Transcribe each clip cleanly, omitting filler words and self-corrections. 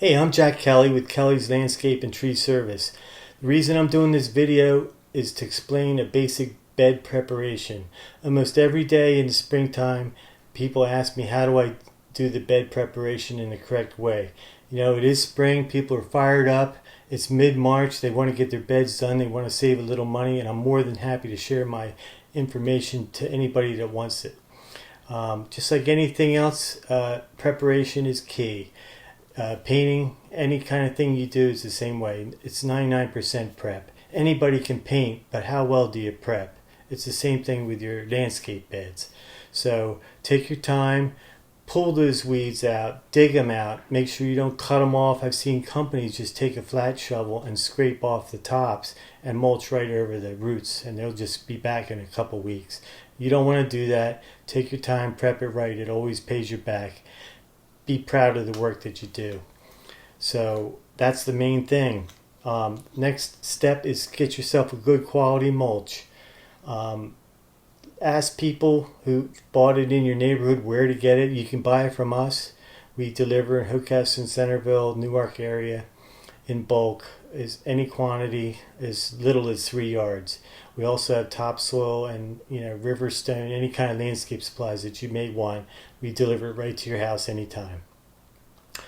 Hey, I'm Jack Kelly with Kelly's Landscape and Tree Service. The reason I'm doing this video is to explain a basic bed preparation. Almost every day in the springtime, people ask me how do I do the bed preparation in the correct way. You know, it is spring, people are fired up, it's mid-March, they want to get their beds done, they want to save a little money, and I'm more than happy to share my information to anybody that wants it. Just like anything else, preparation is key. Painting, any kind of thing you do is the same way. It's 99% prep. Anybody can paint, but how well do you prep? It's the same thing with your landscape beds. So take your time, pull those weeds out, dig them out, make sure you don't cut them off. I've seen companies just take a flat shovel and scrape off the tops and mulch right over the roots, and they'll just be back in a couple weeks. You don't want to do that. Take your time, prep it right. It always pays you back. Be proud of the work that you do. So that's the main thing. Next step is get yourself a good quality mulch. Ask people who bought it in your neighborhood where to get it. You can buy it from us. We deliver in Hocassin, Centerville, Newark area in bulk. Is any quantity as little as 3 yards. We also have topsoil and river stone, any kind of landscape supplies that you may want. We deliver it right to your house anytime.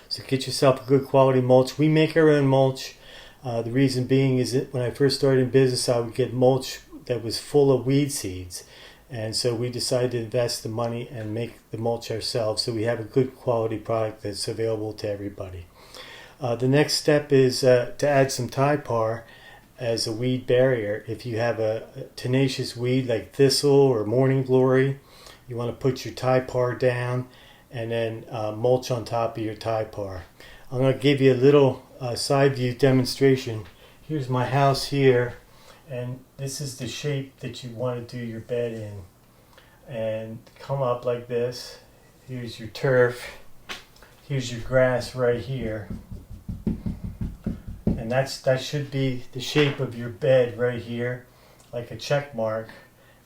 So get yourself a good quality mulch. We make our own mulch. The reason being is that when I first started in business, I would get mulch that was full of weed seeds. And so we decided to invest the money and make the mulch ourselves, so we have a good quality product that's available to everybody. The next step is to add some Typar as a weed barrier. If you have a tenacious weed like thistle or morning glory, you want to put your Typar down and then mulch on top of your Typar. I'm going to give you a little side view demonstration. Here's my house here, and this is the shape that you want to do your bed in. And come up like this. Here's your turf. Here's your grass right here. And that should be the shape of your bed right here, like a check mark.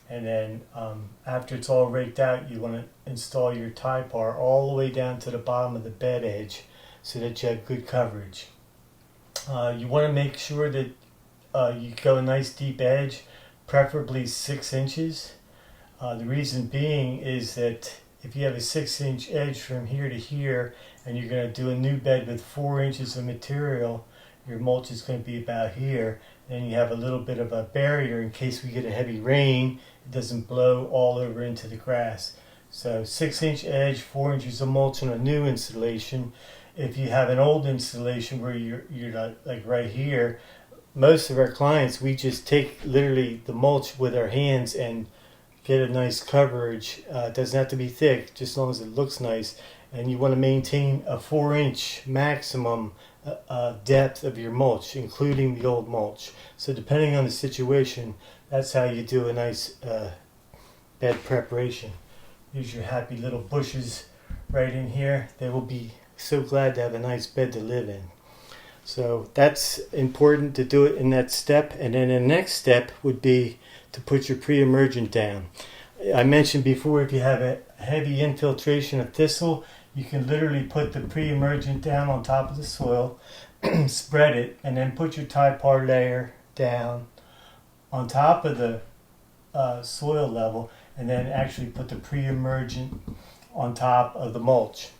And then after it's all raked out, you want to install your Typar all the way down to the bottom of the bed edge so that you have good coverage. You want to make sure that you go a nice deep edge, preferably 6 inches. The reason being is that if you have a 6-inch edge from here to here and you're going to do a new bed with 4 inches of material, your mulch is going to be about here. Then you have a little bit of a barrier in case we get a heavy rain. It doesn't blow all over into the grass. So 6-inch edge, 4 inches of mulch on a new installation. If you have an old installation where you're not, like right here, most of our clients, we just take literally the mulch with our hands and get a nice coverage. It doesn't have to be thick, just as long as it looks nice. And you want to maintain a 4-inch maximum depth of your mulch, including the old mulch. So depending on the situation, that's how you do a nice bed preparation. Here's your happy little bushes right in here. They will be so glad to have a nice bed to live in. So that's important to do it in that step. And then the next step would be to put your pre-emergent down. I mentioned before, if you have a heavy infiltration of thistle, you can literally put the pre-emergent down on top of the soil, spread it, and then put your Typar layer down on top of the soil level, and then actually put the pre-emergent on top of the mulch.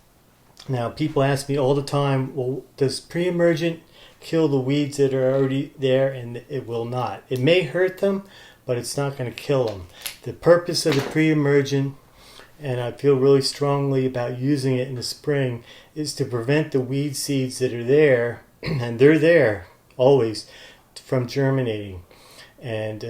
Now, people ask me all the time, well, does pre-emergent kill the weeds that are already there? And it will not. It may hurt them, but it's not going to kill them. The purpose of the pre-emergent, and I feel really strongly about using it in the spring, is to prevent the weed seeds that are there, and they're there always, from germinating. And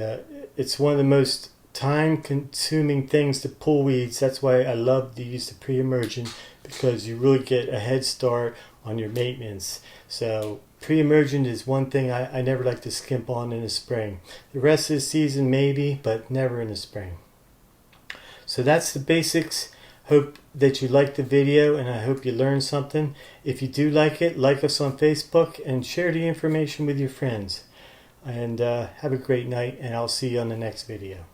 it's one of the most time-consuming things to pull weeds. That's why I love to use the pre-emergent, because you really get a head start on your maintenance. So pre-emergent is one thing I never like to skimp on in the spring. The rest of the season maybe, but never in the spring. So that's the basics. Hope that you liked the video, and I hope you learned something. If you do like it, like us on Facebook and share the information with your friends. And have a great night, and I'll see you on the next video.